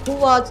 Who was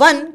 1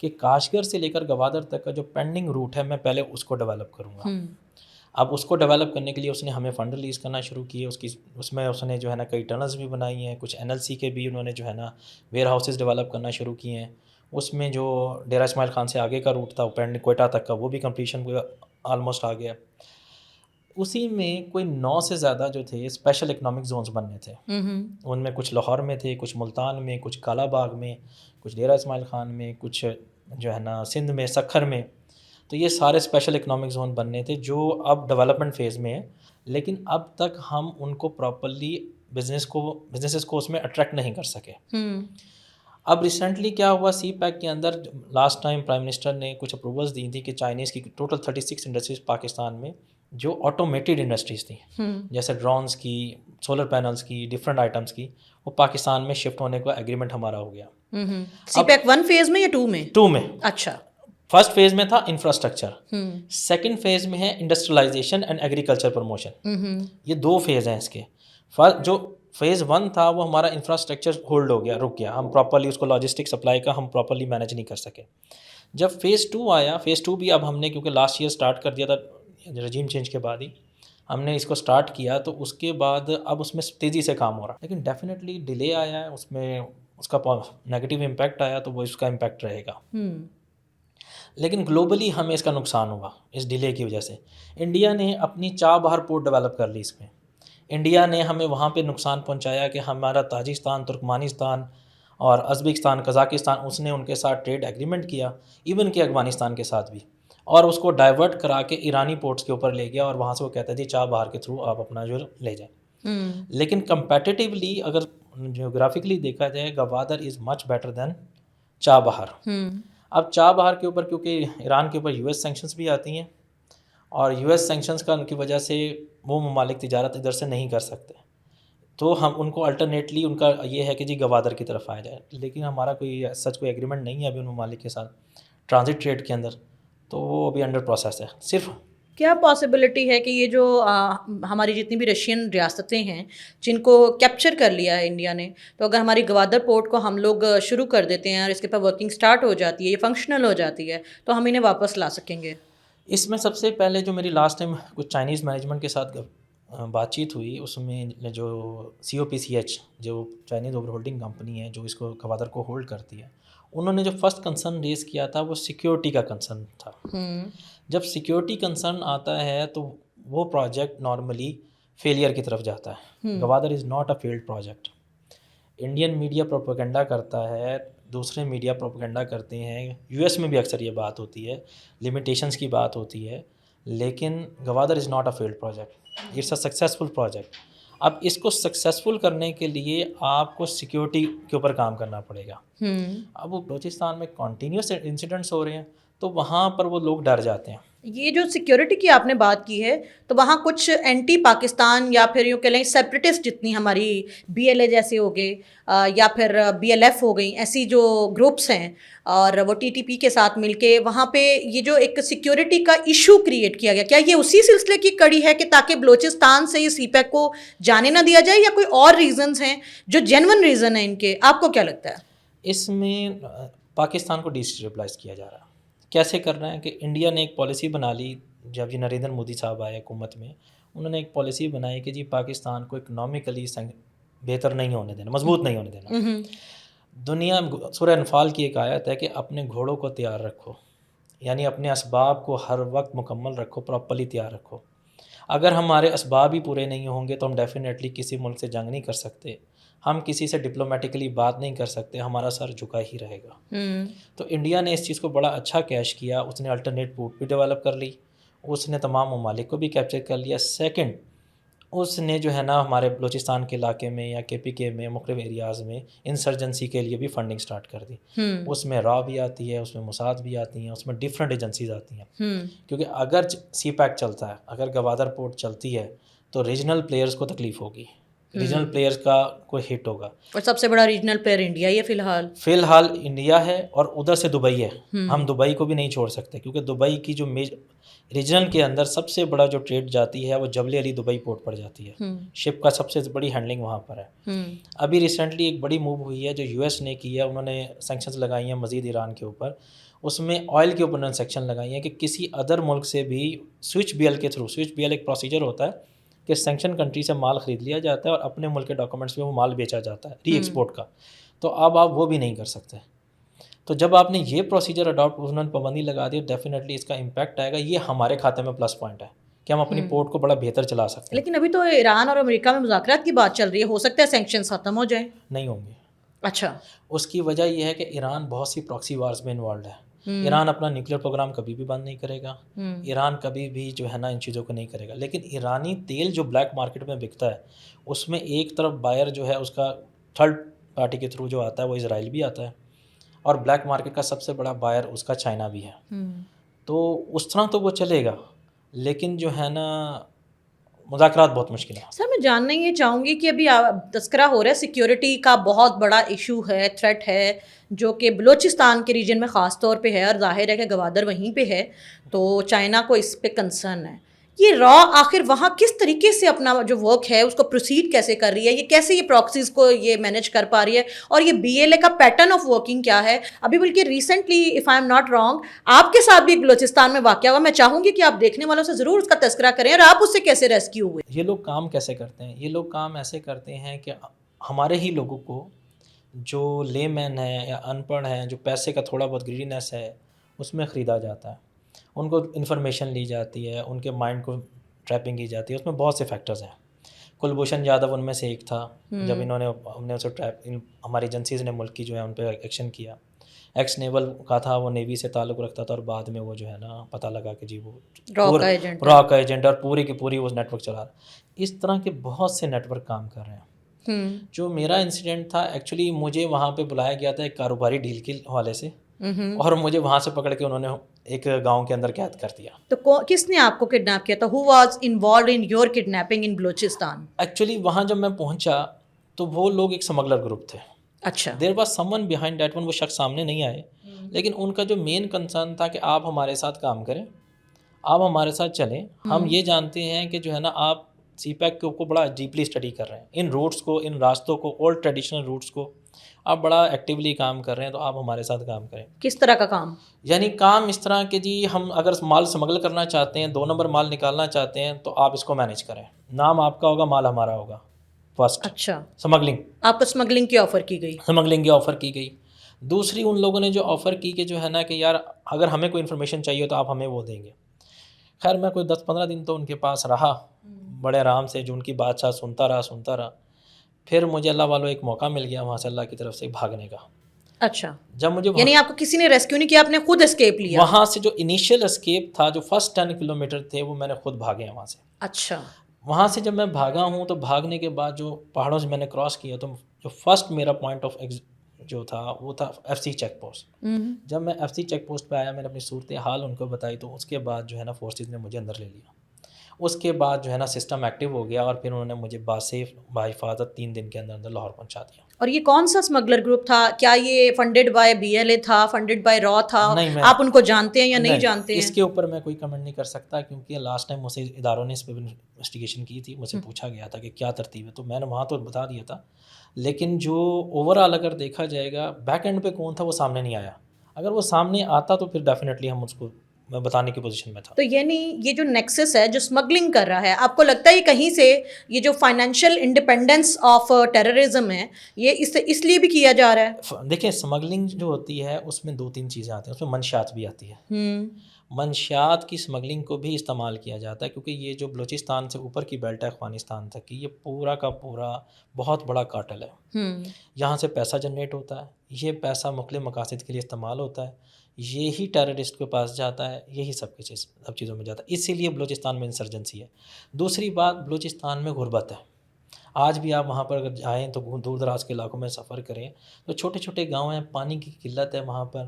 کہ کاشگر سے لے کر گوادر تک کا جو پینڈنگ روٹ ہے میں پہلے اس کو ڈیولپ کروں گا. اب اس کو ڈیولپ کرنے کے لیے اس نے ہمیں فنڈ ریلیز کرنا شروع کیے. اس میں اس نے جو ہے نا کئی ٹنلز بھی بنائی ہیں, کچھ NLC کے بھی انہوں نے جو ہے نا ویئر ہاؤسز ڈیولپ کرنا شروع کیے ہیں. اس میں جو ڈیرہ اسماعیل خان سے آگے کا روٹ تھا پینڈنگ کوئٹہ تک کا, وہ بھی کمپلیشن آلموسٹ آ گیا. اسی میں کوئی 9 سے زیادہ جو تھے اسپیشل اکنامک زونز بننے تھے. ان میں کچھ لاہور میں تھے, کچھ ملتان میں, کچھ کالا باغ میں, کچھ ڈیرہ اسماعیل خان میں, کچھ جو ہے نا سندھ میں, سکھر میں. تو یہ سارے اسپیشل اکنامک زون بننے تھے جو اب ڈیولپمنٹ فیز میں ہیں, لیکن اب تک ہم ان کو پراپرلی بزنسز کو اس میں اٹریکٹ نہیں کر سکے. اب ریسنٹلی کیا ہوا, سی پیک کے اندر لاسٹ ٹائم پرائم منسٹر نے کچھ اپروولس دی تھی کہ چائنیز کی ٹوٹل 36 انڈسٹریز پاکستان میں جو آٹومیٹڈ انڈسٹریز تھیں, جیسے ڈرونز کی, سولر پینلز کی, ڈفرینٹ آئٹمس کی, وہ پاکستان میں شفٹ ہونے کا ایگریمنٹ ہمارا ہو گیا. سی پیک 1 فیز میں یا 2 میں؟ 2 میں. اچھا. فرسٹ فیز میں تھا انفراسٹرکچر, سیکنڈ فیز میں ہے انڈسٹریلائزیشن اینڈ ایگریکلچر پروموشن. یہ 2 فیز ہیں اس کے. جو فیز 1 تھا وہ ہمارا انفراسٹرکچر ہولڈ ہو گیا, رک گیا, ہم پراپرلی اس کو لاجسٹک سپلائی کا ہم پراپرلی مینیج نہیں کر سکے. جب فیز 2 آیا, فیز 2 بھی اب ہم نے کیونکہ لاسٹ ایئر اسٹارٹ کر دیا تھا رجیم چینج کے بعد ہی ہم نے اس کو اسٹارٹ کیا, تو اس کے بعد اب اس میں تیزی سے کام ہو رہا ہے. لیکن ڈیفینیٹلی ڈیلے آیا ہے, اس میں اس کا نیگیٹو امپیکٹ آیا, تو وہ اس کا امپیکٹ رہے گا. لیکن گلوبلی ہمیں اس کا نقصان ہوا اس ڈیلے کی وجہ سے. انڈیا نے اپنی چابہار پورٹ ڈیولپ کر لی. اس میں انڈیا نے ہمیں وہاں پہ نقصان پہنچایا کہ ہمارا تاجکستان, ترکمانستان اور ازبکستان, قزاقستان, اس نے ان کے ساتھ ٹریڈ ایگریمنٹ کیا, ایون کہ افغانستان کے ساتھ بھی, اور اس کو ڈائیورٹ کرا کے ایرانی پورٹس کے اوپر لے گیا, اور وہاں سے وہ کہتا ہے جی چابہار کے تھرو آپ اپنا جو لے جائیں. لیکن کمپیٹیٹیولی اگر جیوگرافکلی دیکھا جائے, گوادر از مچ بیٹر دین چابہار. اب چابہار کے اوپر کیونکہ ایران کے اوپر US سینکشنز بھی آتی ہیں, اور US سینکشنز کا ان کی وجہ سے وہ ممالک تجارت ادھر سے نہیں کر سکتے, تو ہم ان کو الٹرنیٹلی ان کا یہ ہے کہ جی گوادر کی طرف آیا جائے. لیکن ہمارا کوئی سچ کوئی ایگریمنٹ نہیں ہے ابھی ان ممالک کے ساتھ ٹرانزٹ ٹریڈ کے اندر, تو وہ ابھی انڈر پروسیس ہے. صرف کیا پاسبلٹی ہے کہ یہ جو ہماری جتنی بھی رشین ریاستیں ہیں جن کو کیپچر کر لیا ہے انڈیا نے, تو اگر ہماری گوادر پورٹ کو ہم لوگ شروع کر دیتے ہیں اور اس کے اوپر ورکنگ سٹارٹ ہو جاتی ہے, یہ فنکشنل ہو جاتی ہے, تو ہم انہیں واپس لا سکیں گے؟ اس میں سب سے پہلے جو میری لاسٹ ٹائم کچھ چائنیز مینجمنٹ کے ساتھ بات چیت ہوئی, اس میں جو COPCH جو چائنیز اوور ہولڈنگ کمپنی ہے جو اس کو گوادر کو ہولڈ کرتی ہے, انہوں نے جو فرسٹ کنسرن ریز کیا تھا وہ سیکیورٹی کا کنسرن تھا. جب سیکیورٹی کنسرن آتا ہے تو وہ پروجیکٹ نارملی فیلئر کی طرف جاتا ہے. Gwadar is not a failed project. Indian media propaganda کرتا ہے, دوسرے میڈیا پروپیگنڈا کرتے ہیں, US میں بھی اکثر یہ بات ہوتی ہے, لمیٹیشنز کی بات ہوتی ہے, لیکن Gwadar is not a failed project, it's a successful project. اب اس کو سکسیزفل کرنے کے لیے آپ کو سیکیورٹی کے اوپر کام کرنا پڑے گا. اب وہ بلوچستان میں کنٹینیوس انسیڈنٹس ہو رہے ہیں, تو وہاں پر وہ لوگ ڈر جاتے ہیں. یہ جو سیکیورٹی کی آپ نے بات کی ہے, تو وہاں کچھ اینٹی پاکستان یا پھر یوں کہ لیں سیپریٹسٹ جتنی ہماری BLA جیسے ہو گئے یا پھر BLF ہو گئی, ایسی جو گروپس ہیں, اور وہ TTP کے ساتھ مل کے وہاں پہ یہ جو ایک سیکیورٹی کا ایشو کریٹ کیا گیا, کیا یہ اسی سلسلے کی کڑی ہے کہ تاکہ بلوچستان سے یہ CPEC کو جانے نہ دیا جائے, یا کوئی اور ریزنز ہیں جو جینون ریزن ہیں ان کے؟ آپ کو کیا لگتا ہے؟ اس میں پاکستان کو ڈیسٹیبلائز کیا جا رہا ہے. کیسے کر رہے ہیں کہ انڈیا نے ایک پالیسی بنا لی, جب یہ نریندر مودی صاحب آئے حکومت میں, انہوں نے ایک پالیسی بنائی کہ جی پاکستان کو اکنامکلی بہتر نہیں ہونے دینا, مضبوط نہیں ہونے دینا. دنیا سورہ انفال کی ایک آیت ہے کہ اپنے گھوڑوں کو تیار رکھو, یعنی اپنے اسباب کو ہر وقت مکمل رکھو, پراپرلی تیار رکھو. اگر ہمارے اسباب ہی پورے نہیں ہوں گے تو ہم ڈیفینیٹلی کسی ملک سے جنگ نہیں کر سکتے, ہم کسی سے ڈپلومیٹکلی بات نہیں کر سکتے, ہمارا سر جھکا ہی رہے گا. تو انڈیا نے اس چیز کو بڑا اچھا کیش کیا, اس نے الٹرنیٹ روٹ بھی ڈیولپ کر لی, اس نے تمام ممالک کو بھی کیپچر کر لیا. سیکنڈ, اس نے جو ہے نا ہمارے بلوچستان کے علاقے میں یا KPK میں مختلف ایریاز میں انسرجنسی کے لیے بھی فنڈنگ سٹارٹ کر دی. اس میں را بھی آتی ہے, اس میں موساد بھی آتی ہیں, اس میں ڈفرینٹ ایجنسیز آتی ہیں. کیونکہ اگر CPEC چلتا ہے, اگر گوادر پورٹ چلتی ہے, تو ریجنل پلیئرز کو تکلیف ہوگی, ریجنل پلیئرز کا کوئی ہٹ ہوگا. اور سب سے بڑا ریجنل پلیئر انڈیا ہی ہے فی الحال انڈیا ہے, اور ادھر سے دبئی ہے. ہم دبئی کو بھی نہیں چھوڑ سکتے, کیونکہ دبئی کی جو ریجنل کے اندر سب سے بڑا جو ٹریڈ جاتی ہے وہ جبل علی دبئی پورٹ پر جاتی ہے. شپ کا سب سے بڑی ہینڈلنگ وہاں پر ہے. ابھی ریسنٹلی ایک بڑی موو ہوئی ہے جو US نے کی ہے, انہوں نے سینکشنز لگائی ہیں مزید ایران کے اوپر. اس میں آئل کے اوپر انہوں نے سیکشن لگائی ہیں کہ کسی ادر ملک سے بھی سوئچ بی ایل کے تھرو، سوئچ بی ایل ایک پروسیجر ہوتا ہے کہ سینکشن کنٹری سے مال خرید لیا جاتا ہے اور اپنے ملک کے ڈاکومنٹس میں وہ مال بیچا جاتا ہے ری ایکسپورٹ کا، تو اب آپ وہ بھی نہیں کر سکتے. تو جب آپ نے یہ پروسیجر اڈاپٹ، انہوں نے پابندی لگا دی، ڈیفینیٹلی اس کا امپیکٹ آئے گا. یہ ہمارے کھاتے میں پلس پوائنٹ ہے کہ ہم اپنی پورٹ کو بڑا بہتر چلا سکتے ہیں. لیکن ابھی تو ایران اور امریکہ میں مذاکرات کی بات چل رہی ہے، ہو سکتا ہے سینکشنز ختم ہو جائیں. نہیں ہوں گے. اچھا. اس کی وجہ یہ ہے کہ ایران بہت سی پراکسی وارز میں انوالوڈ ہے. ایران اپنا نیوکلیر پروگرام کبھی بھی بند نہیں کرے گا، ایران کبھی بھی جو ہے نا ان چیزوں کو نہیں کرے گا. لیکن ایرانی تیل جو بلیک مارکیٹ میں بکتا ہے اس میں ایک طرف بائر جو ہے اس کا تھرڈ پارٹی کے تھرو جو آتا ہے وہ اسرائیل بھی آتا ہے، اور بلیک مارکیٹ کا سب سے بڑا بائر اس کا چائنا بھی ہے. تو اس طرح تو وہ چلے گا، لیکن جو ہے نا مذاکرات بہت مشکل ہے. سر میں جاننا یہ چاہوں گی کہ ابھی تذکرہ ہو رہا ہے سیکیورٹی کا بہت بڑا ایشو ہے، تھریٹ ہے، جو کہ بلوچستان کے ریجن میں خاص طور پہ ہے، اور ظاہر ہے کہ گوادر وہیں پہ ہے، تو چائنا کو اس پہ کنسرن ہے. یہ را آخر وہاں کس طریقے سے اپنا جو ورک ہے اس کو پروسیڈ کیسے کر رہی ہے، یہ کیسے یہ پراکسیز کو یہ مینیج کر پا رہی ہے، اور یہ بی ایل اے کا پیٹرن آف ورکنگ کیا ہے؟ ابھی بلکہ recently if I am not wrong آپ کے ساتھ بھی ایک بلوچستان میں واقعہ ہوا، میں چاہوں گی کہ آپ دیکھنے والوں سے ضرور اس کا تذکرہ کریں اور آپ اس سے کیسے ریسکیو ہوئے. یہ لوگ کام کیسے کرتے ہیں؟ یہ لوگ کام ایسے کرتے ہیں کہ ہمارے ہی لوگوں کو جو لے مین ہیں یا ان پڑھ ہیں، جو پیسے کا تھوڑا بہت گریڈینس ہے اس میں خریدا جاتا ہے، ان کو انفارمیشن لی جاتی ہے، ان کے مائنڈ کو ٹریپنگ کی جاتی ہے. اس میں بہت سے فیکٹرز ہیں. کلبھوشن یادو ان میں سے ایک تھا. جب انہوں نے ہم نے اسے ہماری ایجنسیز نے ملک کی جو ہے ان پہ ایکشن کیا. ایکس نیول کا تھا، وہ نیوی سے تعلق رکھتا تھا، اور بعد میں وہ جو ہے نا پتہ لگا کہ جی وہ را کا ایجنٹ اور پوری کی پوری وہ نیٹ ورک چلا رہا. اس طرح کے بہت سے نیٹ ورک کام کر رہے ہیں. جو میرا انسیڈنٹ تھا ایکچولی مجھے وہاں پہ بلایا گیا تھا ایک کاروباری ڈیل کے حوالے سے، اور مجھے وہاں سے پکڑ کے انہوں نے ایک گاؤں کے اندر قید کر دیا. تو کس نے آپ کو کڈنیپ کیا تھا؟ Who was involved in your kidnapping in Balochistan? Actually وہاں جب میں پہنچا تو وہ لوگ ایک اسمگلر گروپ تھے. اچھا. There was some one behind that one. وہ شخص سامنے نہیں آئے، لیکن ان کا جو مین کنسرن تھا کہ آپ ہمارے ساتھ کام کریں، آپ ہمارے ساتھ چلیں. ہم یہ جانتے ہیں کہ جو ہے نا آپ سی پیک کو بڑا ڈیپلی اسٹڈی کر رہے ہیں، ان روٹس کو، ان راستوں کو، اولڈ ٹریڈیشنل روٹس کو آپ بڑا ایکٹیولی کام کر رہے ہیں، تو آپ ہمارے ساتھ کام کریں. کس طرح کا کام؟ یعنی کام اس طرح کہ جی ہم اگر مال اسمگل کرنا چاہتے ہیں، 2 نمبر مال نکالنا چاہتے ہیں، تو آپ اس کو مینیج کریں. نام آپ کا ہوگا، مال ہمارا ہوگا. فرسٹ اچھا، اسمگلنگ. آپ کو اسمگلنگ کی آفر کی گئی؟ اسمگلنگ کی آفر کی گئی. دوسری ان لوگوں نے جو آفر کی کہ جو ہے نا کہ یار اگر ہمیں کوئی انفارمیشن چاہیے تو آپ ہمیں وہ دیں گے. خیر میں کوئی 10-15 دن تو ان کے پاس رہا بڑے آرام سے، جو ان کی بادشاہ سنتا رہا. پھر مجھے اللہ والوں ایک موقع مل گیا وہاں سے اللہ کی طرف سے بھاگنے کا. اچھا. جب مجھے یعنی آپ کو کسی نے ریسکیو نہیں کیا، آپ نے خود اسکیپ لیا؟ وہاں سے جو انیشیل اسکیپ تھا، جو فرسٹ 10 کلومیٹر تھے، وہ میں نے خود بھاگے ہیں وہاں سے. اچھا. وہاں سے جب میں بھاگا ہوں تو بھاگنے کے بعد جو پہاڑوں سے میں نے کراس کیا، تو جو فرسٹ میرا پوائنٹ آف جو تھا وہ تھا ایف سی چیک پوسٹ. جب میں ایف سی چیک پوسٹ پہ آیا، میں نے اپنی صورتحال ان کو بتائی، تو اس کے بعد جو ہے نا فورسز نے مجھے اندر لے لیا. اس کے بعد جو ہے نا سسٹم ایکٹیو ہو گیا، اور پھر انہوں نے مجھے باسیف بحفاظت 3 دن کے اندر لاہور پہنچا دیا. اور یہ کون سا اسمگلر گروپ تھا؟ کیا یہ funded by B L A تھا، فنڈیڈ بائی را تھا؟ آپ ان کو جانتے ہیں یا نہیں جانتے ہیں؟ اس کے اوپر میں کوئی کمنٹ نہیں کر سکتا، کیونکہ لاسٹ ٹائم مجھ سے اداروں نے اس پہ انویسٹیگیشن کی تھی، مجھ سے پوچھا گیا تھا کہ کیا ترتیب ہے، تو میں نے وہاں تو بتا دیا تھا. لیکن جو اوور آل اگر دیکھا جائے گا بیک اینڈ پہ کون تھا وہ سامنے نہیں آیا. اگر وہ سامنے آتا تو پھر ڈیفینیٹلی ہم اس کو میں بتانے کی پوزیشن میں تھا. تو یعنی یہ جو نیکسس ہے جو اسمگلنگ کر رہا ہے، آپ کو لگتا ہے یہ کہیں سے یہ جو فائنینشیل انڈیپینڈنس آف ٹیررزم ہے یہ اس لیے بھی کیا جا رہا ہے؟ دیکھیں اسمگلنگ جو ہوتی ہے اس میں 2-3 چیزیں آتی ہیں. اس میں منشیات بھی آتی ہے. منشیات کی اسمگلنگ کو بھی استعمال کیا جاتا ہے، کیونکہ یہ جو بلوچستان سے اوپر کی بیلٹ ہے افغانستان تک کی، یہ پورا کا پورا بہت بڑا کارٹل ہے. یہاں سے پیسہ جنریٹ ہوتا ہے، یہ پیسہ مختلف مقاصد کے لیے استعمال ہوتا ہے، یہی ٹیررسٹ کے پاس جاتا ہے، یہی سب چیزوں میں جاتا ہے. اسی لیے بلوچستان میں انسرجنسی ہے. دوسری بات، بلوچستان میں غربت ہے. آج بھی آپ وہاں پر اگر جائیں تو دور دراز کے علاقوں میں سفر کریں تو چھوٹے چھوٹے گاؤں ہیں، پانی کی قلت ہے وہاں پر،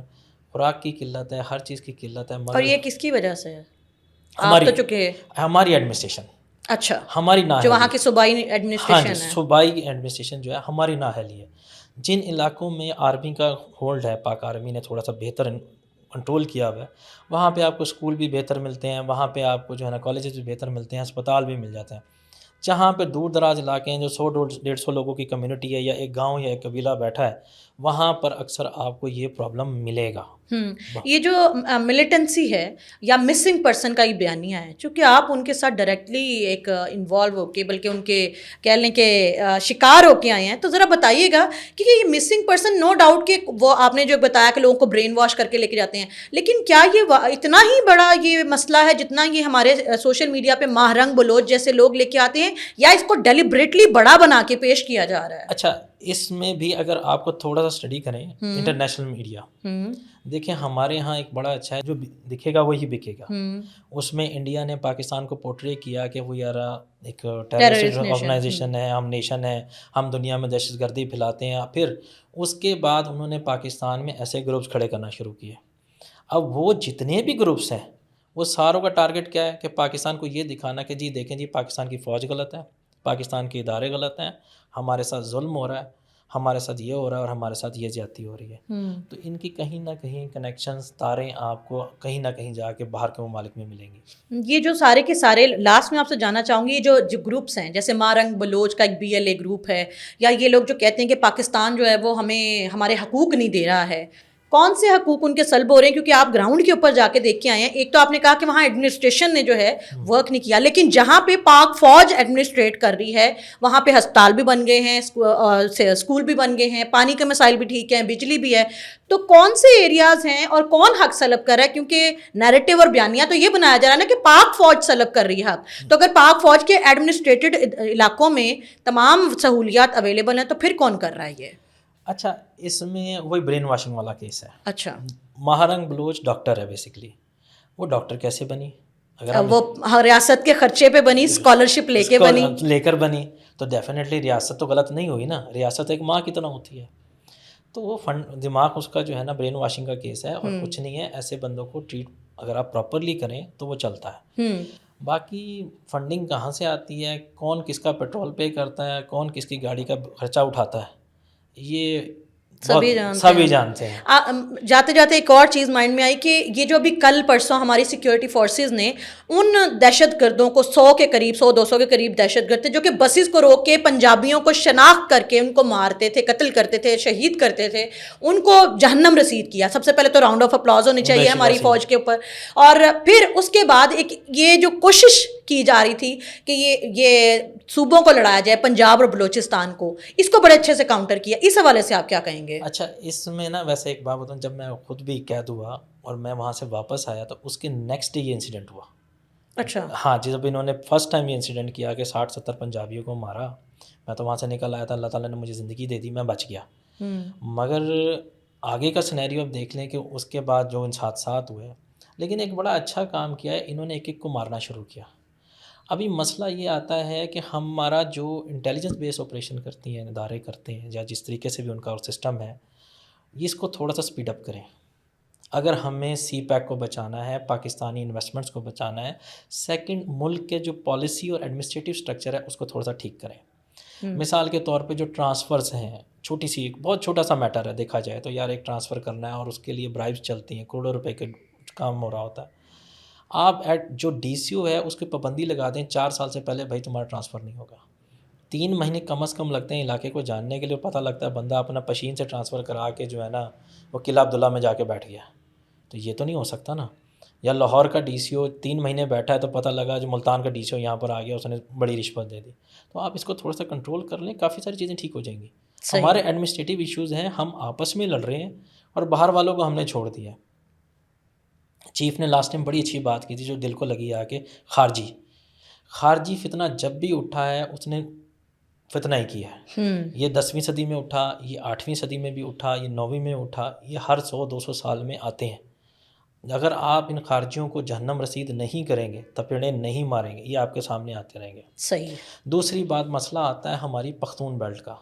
خوراک کی قلت ہے، ہر چیز کی قلت ہے. اور یہ کس کی وجہ سے ہے؟ آپ تو چکے ہماری ایڈمنسٹریشن. اچھا. ہماری نااہلی، جو وہاں کی صوبائی ایڈمنسٹریشن ہے. صوبائی ایڈمنسٹریشن جو ہے ہماری نااہلی ہے. جن علاقوں میں آرمی کا ہولڈ ہے، پاک آرمی نے تھوڑا سا بہتر کنٹرول کیا ہوا ہے، وہاں پہ آپ کو اسکول بھی بہتر ملتے ہیں، وہاں پہ آپ کو جو ہے نا کالجز بھی بہتر ملتے ہیں، ہسپتال بھی مل جاتے ہیں. جہاں پہ دور دراز علاقے ہیں جو 100-150 لوگوں کی کمیونٹی ہے یا ایک گاؤں یا ایک قبیلہ بیٹھا ہے, وہاں پر اکثر آپ کو یہ پرابلم ملے گا. یہ جو ملیٹنسی ہے یا مسنگ پرسن کا یہ بیانیہ ہے, چونکہ آپ ان کے ساتھ ڈائریکٹلی ایک انوالو ہو کے, بلکہ ان کے کہہ لیں کہ شکار ہو کے آئے ہیں, تو ذرا بتائیے گا کہ یہ مسنگ پرسن نو ڈاؤٹ کہ وہ آپ نے جو بتایا کہ لوگوں کو برین واش کر کے لے کے جاتے ہیں, لیکن کیا یہ اتنا ہی بڑا یہ مسئلہ ہے جتنا یہ ہمارے سوشل میڈیا پہ ماہ رنگ بلوچ جیسے لوگ لے کے آتے ہیں, یا اس کو ڈیلیبریٹلی بڑا بنا کے پیش کیا جا رہا ہے؟ اچھا, اس میں بھی اگر آپ کو تھوڑا سا اسٹڈی کریں انٹرنیشنل میڈیا, دیکھیں ہمارے ہاں ایک بڑا اچھا ہے, جو دکھے گا وہی بکے گا. اس میں انڈیا نے پاکستان کو پورٹری کیا کہ وہ یار ایک ٹیررسٹ آرگنائزیشن ہے, ہم نیشن ہے, ہم دنیا میں دہشت گردی پھیلاتے ہیں. پھر اس کے بعد انہوں نے پاکستان میں ایسے گروپس کھڑے کرنا شروع کیے. اب وہ جتنے بھی گروپس ہیں وہ ساروں کا ٹارگٹ کیا ہے کہ پاکستان کو یہ دکھانا کہ جی دیکھیں جی پاکستان کی فوج غلط ہے, پاکستان کے ادارے غلط ہیں, ہمارے ساتھ ظلم ہو رہا ہے, ہمارے ساتھ یہ ہو رہا ہے اور ہمارے ساتھ یہ زیادتی ہو رہی ہے. تو ان کی کہیں نہ کہیں کنیکشنز تاریں آپ کو کہیں نہ کہیں جا کے باہر کے ممالک میں ملیں گی. یہ جو سارے کے سارے, لاسٹ میں آپ سے جاننا چاہوں گی, یہ جو گروپس ہیں جیسے مارنگ بلوچ کا ایک BLA گروپ ہے, یا یہ لوگ جو کہتے ہیں کہ پاکستان جو ہے وہ ہمیں ہمارے حقوق نہیں دے رہا ہے, کون سے حقوق ان کے سلب ہو رہے ہیں؟ کیونکہ آپ گراؤنڈ کے اوپر جا کے دیکھ کے آئے ہیں. ایک تو آپ نے کہا کہ وہاں ایڈمنسٹریشن نے جو ہے ورک نہیں کیا, لیکن جہاں پہ پاک فوج ایڈمنسٹریٹ کر رہی ہے وہاں پہ ہسپتال بھی بن گئے ہیں, اسکول بھی بن گئے ہیں, پانی کے مسائل بھی ٹھیک ہیں, بجلی بھی ہے. تو کون سے ایریاز ہیں اور کون حق سلب کر رہا ہے؟ کیونکہ نیریٹو اور بیانیہ تو یہ بنایا جا رہا ہے نا کہ پاک فوج سلب کر رہی ہے حق. تو اگر پاک فوج کے ایڈمنسٹریٹڈ علاقوں میں تمام سہولیات اویلیبل ہیں تو پھر کون کر رہا ہے یہ؟ اچھا, اس میں وہی برین واشنگ والا کیس ہے. اچھا, ماہرنگ بلوچ ڈاکٹر ہے بیسکلی. وہ ڈاکٹر کیسے بنی؟ اگر وہ ریاست کے خرچے پہ بنی, اسکالرشپ لے کر بنی, تو ڈیفینیٹلی ریاست تو غلط نہیں ہوئی نا, ریاست ایک ماں کی طرح ہوتی ہے. تو وہ دماغ اس کا جو ہے نا برین واشنگ کا کیس ہے, اور کچھ نہیں ہے. ایسے بندوں کو ٹریٹ اگر آپ پراپرلی کریں تو وہ چلتا ہے. باقی فنڈنگ کہاں سے آتی ہے, کون کس کا پیٹرول پے کرتا ہے, کون کس کی گاڑی کا خرچہ اٹھاتا ہے, یہ سبھی جانتے ہیں. جاتے جاتے ایک اور چیز مائنڈ میں آئی کہ یہ جو ابھی کل پرسوں ہماری سیکیورٹی فورسز نے ان دہشت گردوں کو 100 کے قریب 100-200 کے قریب دہشت گرد تھے جو کہ بسز کو روک کے پنجابیوں کو شناخت کر کے ان کو مارتے تھے, قتل کرتے تھے, شہید کرتے تھے, ان کو جہنم رسید کیا. سب سے پہلے تو راؤنڈ آف اپلاز ہونی چاہیے ہماری فوج کے اوپر. اور پھر اس کے بعد ایک یہ جو کوشش کی جا رہی تھی کہ یہ صوبوں کو لڑایا جائے, پنجاب اور بلوچستان کو, اس کو بڑے اچھے سے کاؤنٹر کیا. اس حوالے سے آپ کیا کہیں گے؟ اچھا, اس میں نا ویسے ایک بات بتاؤں, جب میں خود بھی قید ہوا اور میں وہاں سے واپس آیا تو اس کے نیکسٹ ڈے یہ انسیڈنٹ ہوا. اچھا, ہاں جی, جب انہوں نے فرسٹ ٹائم یہ انسیڈنٹ کیا کہ 60-70 پنجابیوں کو مارا, میں تو وہاں سے نکل آیا تھا, اللہ تعالیٰ نے مجھے زندگی دے دی, میں بچ گیا. مگر آگے کا سینیریو اب دیکھ لیں کہ اس کے بعد جو ان حادثات ہوئے, لیکن ایک بڑا اچھا کام کیا ہے انہوں نے, ایک ایک کو مارنا شروع کیا. ابھی مسئلہ یہ آتا ہے کہ ہمارا جو انٹیلیجنس بیس آپریشن کرتی ہیں ادارے کرتے ہیں, یا جس طریقے سے بھی ان کا سسٹم ہے, اس کو تھوڑا سا سپیڈ اپ کریں. اگر ہمیں سی پیک کو بچانا ہے, پاکستانی انویسٹمنٹس کو بچانا ہے, سیکنڈ ملک کے جو پالیسی اور ایڈمنسٹریٹو اسٹرکچر ہے اس کو تھوڑا سا ٹھیک کریں. مثال کے طور پہ جو ٹرانسفرز ہیں, چھوٹی سی بہت چھوٹا سا میٹر ہے دیکھا جائے تو, یار ایک ٹرانسفر کرنا ہے اور اس کے لیے برائبس چلتی ہیں, کروڑوں روپے کے کام ہو رہا ہوتا ہے. آپ جو DCO ہے اس کی پابندی لگا دیں 4 سال سے پہلے, بھائی تمہارا ٹرانسفر نہیں ہوگا. 3 مہینے کم از کم لگتے ہیں علاقے کو جاننے کے لیے, پتہ لگتا ہے بندہ اپنا پشین سے ٹرانسفر کرا کے جو ہے نا وہ قلعہ عبداللہ میں جا کے بیٹھ گیا. تو یہ تو نہیں ہو سکتا نا. یا لاہور کا DCO 3 مہینے بیٹھا ہے تو پتہ لگا جو ملتان کا DCO یہاں پر آ گیا, اس نے بڑی رشوت دے دی. تو آپ اس کو تھوڑا سا کنٹرول کر لیں, کافی ساری چیزیں ٹھیک ہو جائیں گی. ہمارے ایڈمنسٹریٹو ایشوز ہیں, ہم آپس میں لڑ رہے ہیں اور باہر والوں کو ہم نے چھوڑ دیا. چیف نے لاسٹ ٹائم بڑی اچھی بات کی تھی جو دل کو لگی آ کے, خارجی فتنہ جب بھی اٹھا ہے اس نے فتنہ ہی کیا ہے. یہ 10ویں صدی میں اٹھا, یہ 8ویں صدی میں بھی اٹھا, یہ 9ویں میں اٹھا, یہ ہر 100-200 سال میں آتے ہیں. اگر آپ ان خارجیوں کو جہنم رسید نہیں کریں گے, تپیڑیں نہیں ماریں گے, یہ آپ کے سامنے آتے رہیں گے. صحیح. دوسری بات مسئلہ آتا ہے ہماری پختون بیلٹ کا.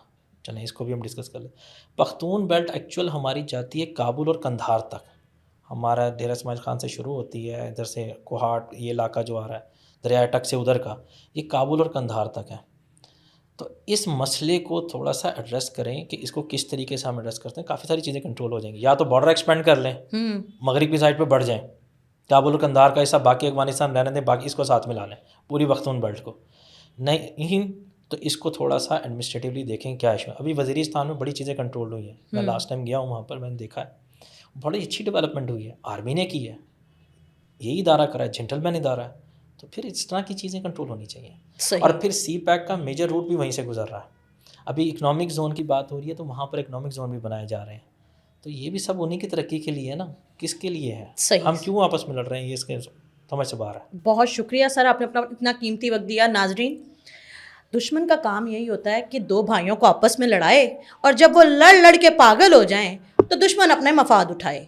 چلیں اس کو بھی ہم ڈسکس کر لیں. پختون بیلٹ ایکچوئل ہماری جاتی ہے کابل اور قندھار تک. ہمارا ڈیرہ اسماعیل خان سے شروع ہوتی ہے, ادھر سے کوہاٹ یہ علاقہ جو آ رہا ہے دریائے ٹک سے ادھر کا, یہ کابل اور قندھار تک ہے. تو اس مسئلے کو تھوڑا سا ایڈریس کریں کہ اس کو کس طریقے سے ہم ایڈریس کرتے ہیں, کافی ساری چیزیں کنٹرول ہو جائیں گی. یا تو بارڈر ایکسپینڈ کر لیں, مغرب کی سائڈ پہ بڑھ جائیں, کابل اور قندھار کا حصہ باقی افغانستان رہنے دیں, باقی اس کو ساتھ ملا لیں پوری پختون بیلٹ کو. نہیں تو اس کو تھوڑا سا ایڈمنسٹریٹولی دیکھیں کیا ایشو ہے. ابھی وزیرستان میں بڑی چیزیں کنٹرول ہوئی ہیں. میں لاسٹ ٹائم گیا ہوں وہاں پر, میں نے دیکھا ہے بڑی اچھی ڈیولپمنٹ ہوئی ہے. آرمی نے کی ہے, یہی ادارہ کرا ہے, جینٹل مین ادارہ ہے. تو پھر اس طرح کی چیزیں کنٹرول ہونی چاہیے. اور پھر سی پیک کا میجر روٹ بھی وہیں سے گزر رہا ہے. ابھی اکنامک زون کی بات ہو رہی ہے تو وہاں پر اکنامک زون بھی بنائے جا رہے ہیں. تو یہ بھی سب انہیں کی ترقی کے لیے ہے نا, کس کے لیے ہے, ہم کیوں آپس میں لڑ رہے ہیں, یہ اس کے سمجھ سے باہر ہے. بہت شکریہ سر, آپ نے اپنا اتنا قیمتی وقت دیا. ناظرین, دشمن کا کام یہی ہوتا ہے کہ دو بھائیوں کو آپس میں لڑائے, اور جب وہ لڑ کے پاگل ہو جائیں تو دشمن اپنے مفاد اٹھائے.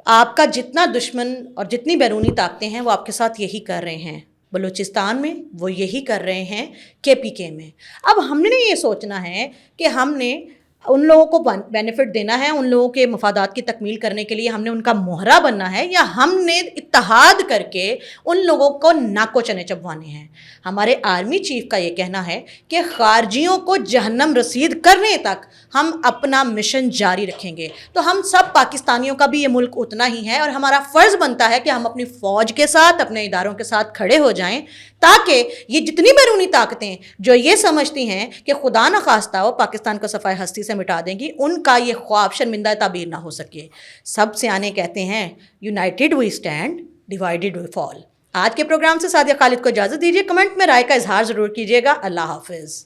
آپ کا جتنا دشمن اور جتنی بیرونی طاقتیں ہیں وہ آپ کے ساتھ یہی کر رہے ہیں. بلوچستان میں وہ یہی کر رہے ہیں, KPK میں. اب ہم نے یہ سوچنا ہے کہ ہم نے ان لوگوں کو بینیفٹ دینا ہے, ان لوگوں کے مفادات کی تکمیل کرنے کے لیے ہم نے ان کا مہرہ بننا ہے, یا ہم نے اتحاد کر کے ان لوگوں کو ناکو چنے چبوانے ہیں. ہمارے آرمی چیف کا یہ کہنا ہے کہ خارجیوں کو جہنم رسید کرنے تک ہم اپنا مشن جاری رکھیں گے. تو ہم سب پاکستانیوں کا بھی یہ ملک اتنا ہی ہے, اور ہمارا فرض بنتا ہے کہ ہم اپنی فوج کے ساتھ, اپنے اداروں کے ساتھ کھڑے ہو جائیں, تاکہ یہ جتنی بیرونی طاقتیں جو یہ سمجھتی ہیں کہ خدا نخواستہ وہ پاکستان کو صفائے ہستی سے مٹا دیں گی, ان کا یہ خواب شرمندہ تعبیر نہ ہو سکے. سب سیانے کہتے ہیں یونائٹڈ وی اسٹینڈ, ڈیوائیڈڈ وی فال. آج کے پروگرام سے سعدیہ خالد کو اجازت دیجیے. کمنٹ میں رائے کا اظہار ضرور کیجیے گا. اللہ حافظ.